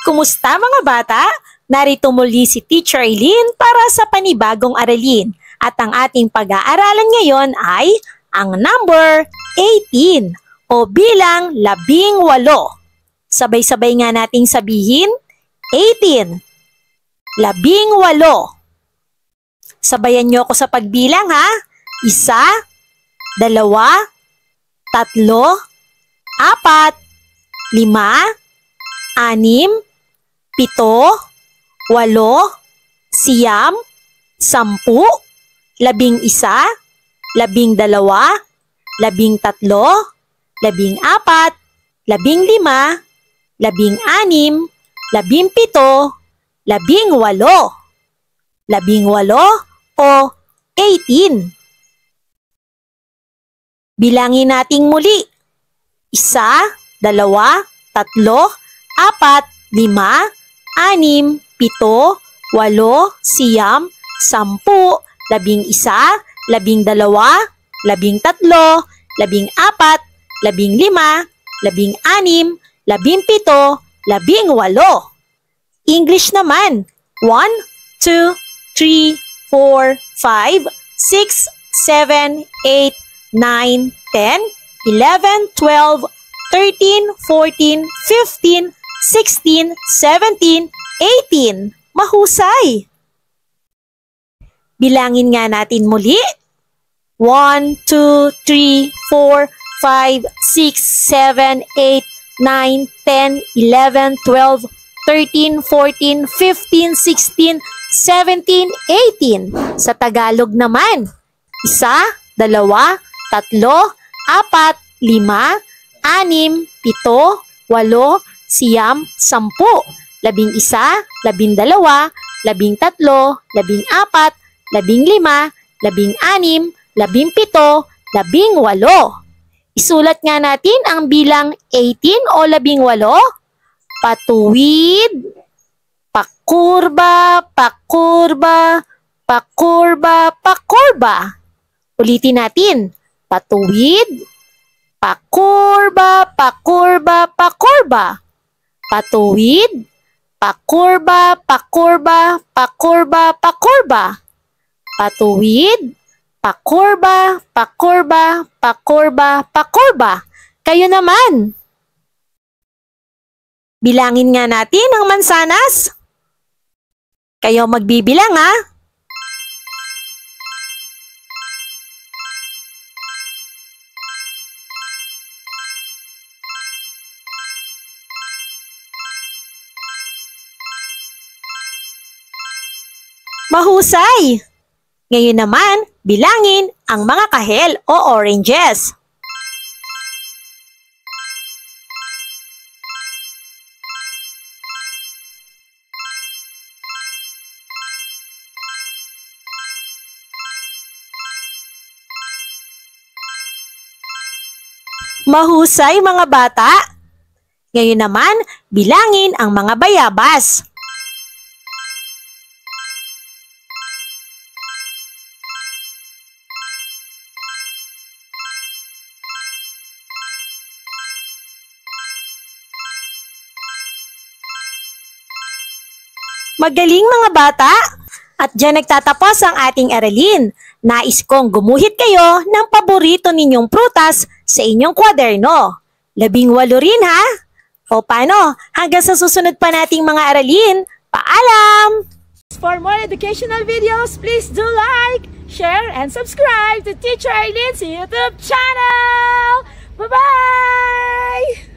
Kumusta mga bata? Narito muli si Teacher Eileen para sa panibagong aralin. At ang ating pag-aaralan ngayon ay ang number 18 o bilang 18. Sabay-sabay nga nating sabihin, 18. 18. Sabayan niyo ako sa pagbilang ha. 1, 2, 3, 4, 5, 6, 6, 7, 8, 9, 10, 11, 12, 13, 14, 15, 16, 17, 18. Bilangin nating muli. 1, 2, 3, 4, 5, 6, 7, 8, 9, 10, 11, 12, 13, 14, 15, 16, 17, 18. English naman. 1, 2, 3, 4, 5, 6, 7, 8, 9, 10, 11, 12, 13, 14, 15, 16, 17, 18. Mahusay! Bilangin nga natin muli. 1, 2, 3, 4, 5, 6, 7, 8, 9, 10, 11, 12, 13, 14, 15, 16, 17, 18. Sa Tagalog naman. 1, 2, 3, 4, 5, 6, 7, 8, 9, 10, 11, 12, 13, 14, 15, 16, 17, 18. Isulat nga natin ang bilang 18 o 18. Patuwid, pakurba, pakurba, pakurba, pakurba. Ulitin natin. Patuwid, pakurba, pakurba, pakurba. Patuwid, pakurba, pakurba, pakurba, pakurba. Patuwid, pakurba, pakurba, pakurba, pakurba. Kayo naman. Bilangin nga natin ang mansanas. Kayo magbibilang ha. Mahusay! Ngayon naman, bilangin ang mga kahel o oranges. Mahusay mga bata! Ngayon naman, bilangin ang mga bayabas. Magaling mga bata! At dyan nagtatapos ang ating aralin. Nais kong gumuhit kayo ng paborito ninyong prutas sa inyong kwaderno. 18 rin ha? O paano? Hanggang sa susunod pa nating mga aralin. Paalam! For more educational videos, please do like, share, and subscribe to Teacher Eileen's YouTube channel! Bye-bye!